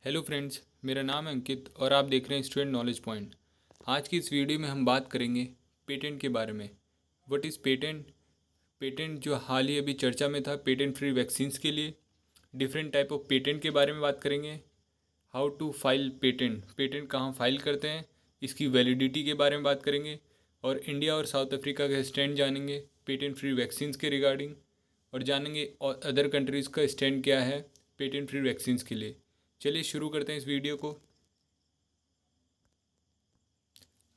Hello friends, मेरा नाम है अंकित और आप देख रहे हैं स्टूडेंट नॉलेज पॉइंट। आज की इस वीडियो में हम बात करेंगे पेटेंट के बारे में। What is patent? पेटेंट जो हाल ही अभी चर्चा में था पेटेंट फ्री वैक्सीन्स के लिए। डिफरेंट टाइप ऑफ पेटेंट के बारे में बात करेंगे। How to file patent, patent कहाँ फाइल करते हैं, इसकी वैलिडिटी के बारे में बात करेंगे। और इंडिया और साउथ अफ्रीका का स्टैंड जानेंगे पेटेंट फ्री वैक्सीन्स के रिगार्डिंग। और जानेंगे और अदर कंट्रीज़ का स्टैंड क्या है पेटेंट फ्री वैक्सीन्स के लिए। चलिए शुरू करते हैं इस वीडियो को।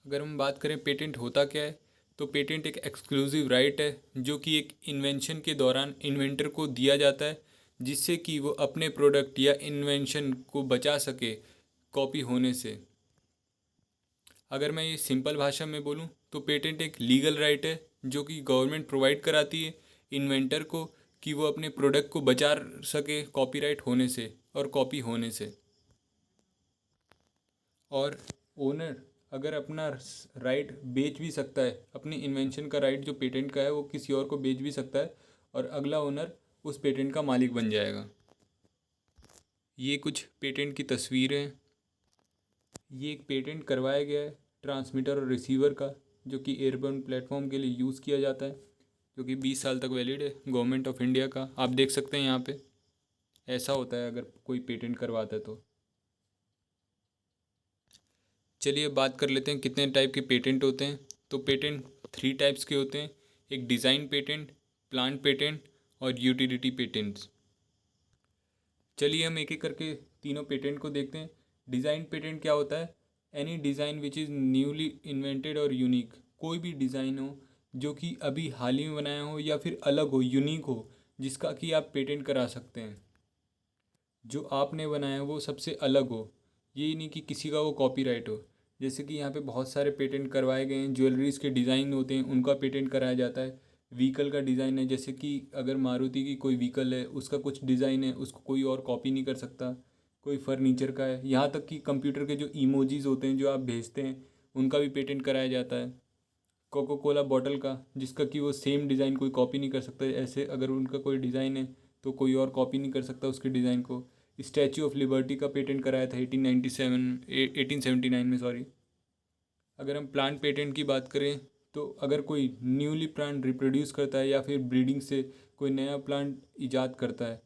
अगर हम बात करें पेटेंट होता क्या है, तो पेटेंट एक एक्सक्लूसिव राइट है जो कि एक इन्वेंशन के दौरान इन्वेंटर को दिया जाता है, जिससे कि वो अपने प्रोडक्ट या इन्वेंशन को बचा सके कॉपी होने से। अगर मैं ये सिंपल भाषा में बोलूँ तो पेटेंट एक लीगल राइट है जो कि गवर्नमेंट प्रोवाइड कराती है इन्वेंटर को कि वो अपने प्रोडक्ट को बचा सके कॉपीराइट होने से और कॉपी होने से। और ओनर अगर अपना राइट बेच भी सकता है, अपनी इन्वेंशन का राइट जो पेटेंट का है वो किसी और को बेच भी सकता है और अगला ओनर उस पेटेंट का मालिक बन जाएगा। ये कुछ पेटेंट की तस्वीरें हैं। ये एक पेटेंट करवाया गया है ट्रांसमीटर और रिसीवर का, जो कि एयरबोर्न प्लेटफॉर्म के लिए यूज़ किया जाता है, जो कि 20 साल तक वैलिड है गवर्नमेंट ऑफ इंडिया का। आप देख सकते हैं यहाँ पे ऐसा होता है अगर कोई पेटेंट करवाता है तो। चलिए बात कर लेते हैं कितने टाइप के पेटेंट होते हैं। तो पेटेंट 3 टाइप्स के होते हैं। एक डिज़ाइन पेटेंट, प्लांट पेटेंट और यूटिलिटी पेटेंट्स। चलिए हम एक एक करके तीनों पेटेंट को देखते हैं। डिज़ाइन पेटेंट क्या होता है? Any design which is newly invented और यूनिक। कोई भी डिज़ाइन हो जो कि अभी हाल ही में बनाया हो या फिर अलग हो, यूनिक हो, जिसका कि आप पेटेंट करा सकते हैं। जो आपने बनाया वो सबसे अलग हो, ये नहीं कि किसी का वो कॉपीराइट हो। जैसे कि यहाँ पे बहुत सारे पेटेंट करवाए गए हैं। ज्वेलरीज़ के डिज़ाइन होते हैं, उनका पेटेंट कराया जाता है। व्हीकल का डिज़ाइन है, जैसे कि अगर मारुति की कोई व्हीकल है उसका कुछ डिज़ाइन है, उसको कोई और कॉपी नहीं कर सकता। कोई फर्नीचर का है, यहाँ तक कि कंप्यूटर के जो इमोजीज़ होते हैं जो आप भेजते हैं उनका भी पेटेंट कराया जाता है। कोको कोला बॉटल का, जिसका कि वो सेम डिज़ाइन कोई कॉपी नहीं कर सकता, ऐसे अगर उनका कोई डिज़ाइन है तो कोई और कॉपी नहीं कर सकता उसके डिज़ाइन को। स्टैचू ऑफ लिबर्टी का पेटेंट कराया था 1879 में, सॉरी। अगर हम प्लांट पेटेंट की बात करें तो अगर कोई न्यूली प्लांट रिप्रोड्यूस करता है या फिर ब्रीडिंग से कोई नया प्लांट इजाद करता है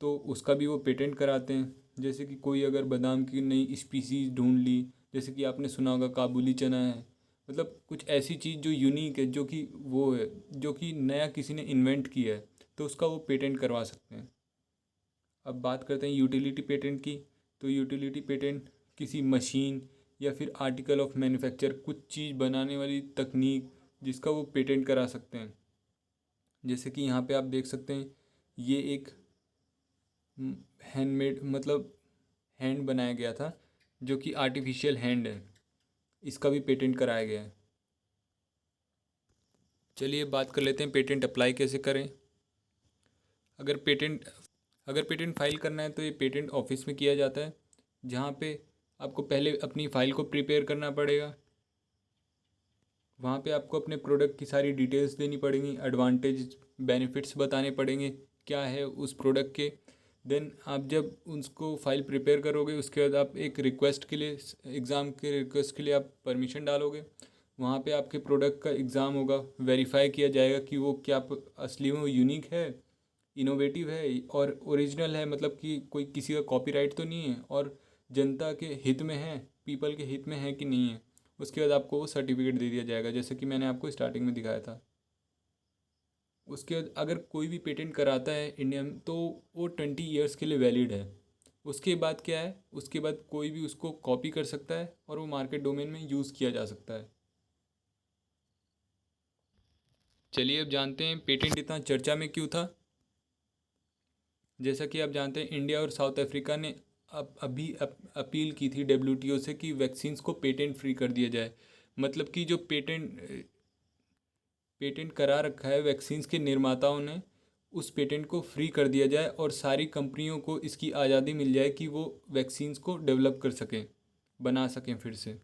तो उसका भी वो पेटेंट कराते हैं। जैसे कि कोई अगर बादाम की नई स्पीसीज ढूंढ ली, जैसे कि आपने सुना होगा काबुली चना है, मतलब कुछ ऐसी चीज़ जो यूनिक है, जो कि वो है, जो कि नया किसी ने इन्वेंट किया है, तो उसका वो पेटेंट करवा सकते हैं। अब बात करते हैं यूटिलिटी पेटेंट की। तो यूटिलिटी पेटेंट किसी मशीन या फिर आर्टिकल ऑफ मैन्युफैक्चर, कुछ चीज़ बनाने वाली तकनीक, जिसका वो पेटेंट करा सकते हैं। जैसे कि यहाँ पे आप देख सकते हैं ये एक हैंडमेड, मतलब हैंड बनाया गया था जो कि आर्टिफिशियल हैंड है, इसका भी पेटेंट कराया गया है। चलिए बात कर लेते हैं पेटेंट अप्लाई कैसे करें। अगर पेटेंट अगर पेटेंट फाइल करना है तो ये पेटेंट ऑफिस में किया जाता है, जहाँ पे आपको पहले अपनी फ़ाइल को प्रिपेयर करना पड़ेगा। वहाँ पे आपको अपने प्रोडक्ट की सारी डिटेल्स देनी पड़ेंगी, एडवांटेज बेनिफिट्स बताने पड़ेंगे क्या है उस प्रोडक्ट के। देन आप जब उसको फाइल प्रिपेयर करोगे उसके बाद आप एक रिक्वेस्ट के लिए, एग्ज़ाम के रिक्वेस्ट के लिए आप परमिशन डालोगे। वहाँ पे आपके प्रोडक्ट का एग्ज़ाम होगा, वेरीफाई किया जाएगा कि वो क्या असली में वो यूनिक है, इनोवेटिव है और ओरिजिनल है, मतलब कि कोई किसी का कॉपीराइट तो नहीं है और जनता के हित में है, पीपल के हित में है कि नहीं है। उसके बाद आपको वो सर्टिफिकेट दे दिया जाएगा, जैसे कि मैंने आपको स्टार्टिंग में दिखाया था। उसके बाद अगर कोई भी पेटेंट कराता है इंडिया में तो वो 20 ईयर्स के लिए वैलिड है। उसके बाद क्या है, उसके बाद कोई भी उसको कॉपी कर सकता है और वो मार्केट डोमेन में यूज़ किया जा सकता है। चलिए अब जानते हैं पेटेंट इतना चर्चा में क्यों था। जैसा कि आप जानते हैं इंडिया और साउथ अफ्रीका ने अपील की थी डब्ल्यूटीओ से कि वैक्सीन्स को पेटेंट फ्री कर दिया जाए। मतलब कि जो पेटेंट करा रखा है वैक्सीन्स के निर्माताओं ने, उस पेटेंट को फ्री कर दिया जाए और सारी कंपनियों को इसकी आज़ादी मिल जाए कि वो वैक्सीन्स को डेवलप कर सकें, बना सकें फिर से।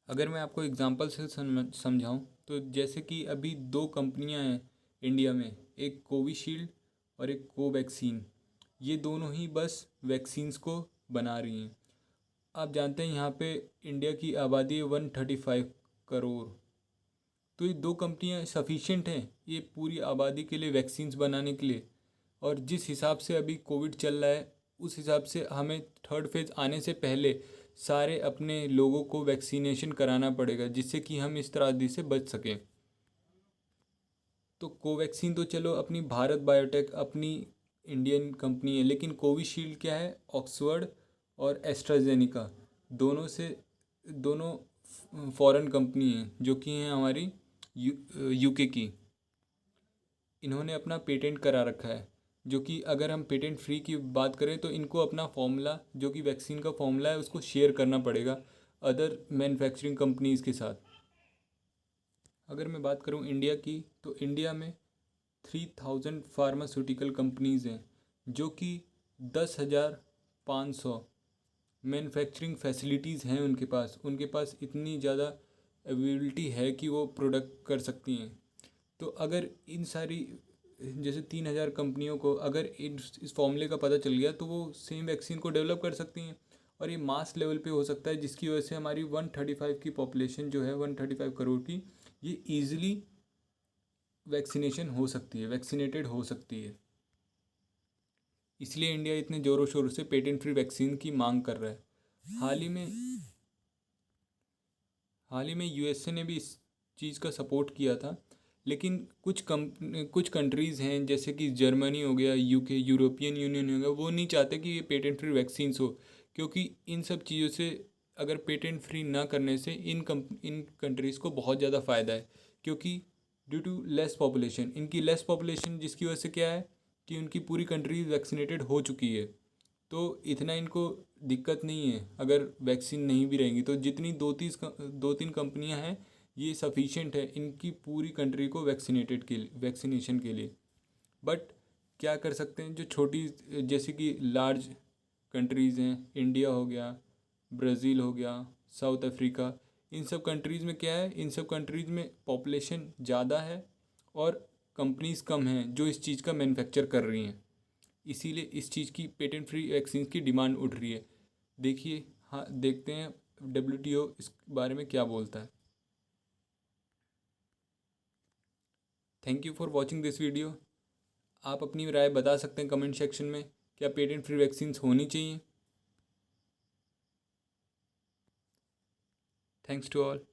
अगर मैं आपको एग्जांपल से समझाऊं तो जैसे कि अभी 2 कंपनियां हैं इंडिया में, एक कोविशील्ड और एक कोवैक्सीन। ये दोनों ही बस वैक्सीन्स को बना रही हैं। आप जानते हैं यहाँ पे इंडिया की आबादी है 135 करोड़। तो ये दो कंपनियाँ सफिशिएंट हैं ये पूरी आबादी के लिए वैक्सीन्स बनाने के लिए। और जिस हिसाब से अभी कोविड चल रहा है उस हिसाब से हमें थर्ड फेज़ आने से पहले सारे अपने लोगों को वैक्सीनेशन कराना पड़ेगा जिससे कि हम इस त्रासदी से बच सकें। तो कोवैक्सीन तो चलो अपनी भारत बायोटेक अपनी इंडियन कंपनी है, लेकिन कोविशील्ड क्या है, ऑक्सफर्ड और एस्ट्राजेनिका दोनों फॉरेन कंपनी हैं जो कि हैं हमारी यूके की। इन्होंने अपना पेटेंट करा रखा है, जो कि अगर हम पेटेंट फ्री की बात करें तो इनको अपना फॉर्मूला जो कि वैक्सीन का फॉर्मूला है उसको शेयर करना पड़ेगा अदर मैन्युफैक्चरिंग कंपनीज़ के साथ। अगर मैं बात करूं इंडिया की तो इंडिया में 3000 फार्मास्यूटिकल कंपनीज़ हैं जो कि 10,500 मैन्युफैक्चरिंग फैसिलिटीज़ हैं उनके पास इतनी ज़्यादा अवेलेबिलिटी है कि वो प्रोडक्ट कर सकती हैं। तो अगर इन सारी जैसे 3,000 कंपनियों को अगर इस फॉर्मूले का पता चल गया तो वो सेम वैक्सीन को डेवलप कर सकती हैं और ये मास लेवल पे हो सकता है, जिसकी वजह से हमारी 135 की पॉपुलेशन जो है 135 करोड़ की ये ईज़िली वैक्सीनेशन हो सकती है, वैक्सीनेटेड हो सकती है। इसलिए इंडिया इतने ज़ोरों शोरों से पेटेंट फ्री वैक्सीन की मांग कर रहा है। हाल ही में यूएसए ने भी इस चीज़ का सपोर्ट किया था, लेकिन कुछ कंट्रीज़ हैं जैसे कि जर्मनी हो गया, यूके, यूरोपियन यूनियन हो गया, वो नहीं चाहते कि ये पेटेंट फ्री वैक्सीन्स हो, क्योंकि इन सब चीज़ों से अगर पेटेंट फ्री ना करने से इन कंट्रीज़ को बहुत ज़्यादा फ़ायदा है, क्योंकि ड्यू टू लेस पॉपुलेशन, इनकी लेस पॉपुलेशन जिसकी वजह से क्या है कि उनकी पूरी कंट्री वैक्सीनेटेड हो चुकी है, तो इतना इनको दिक्कत नहीं है। अगर वैक्सीन नहीं भी रहेंगी तो जितनी 2-3 कंपनियां हैं ये सफिशिएंट है इनकी पूरी कंट्री को वैक्सीनेशन के लिए। बट क्या कर सकते हैं जो छोटी जैसे कि लार्ज कंट्रीज़ हैं, इंडिया हो गया, ब्राज़ील हो गया, साउथ अफ्रीका, इन सब कंट्रीज़ में क्या है, इन सब कंट्रीज़ में पॉपुलेशन ज़्यादा है और कंपनीज़ कम हैं जो इस चीज़ का मैन्युफैक्चर कर रही हैं। इसीलिए इस चीज़ की पेटेंट फ्री वैक्सीन की डिमांड उठ रही है। देखिए, हाँ, देखते हैं डब्ल्यूटीओ इस बारे में क्या बोलता है। Thank you for watching this video. आप अपनी राय बता सकते हैं कमेंट सेक्शन में, क्या पेटेंट फ्री वैक्सीन होनी चाहिए। Thanks to all.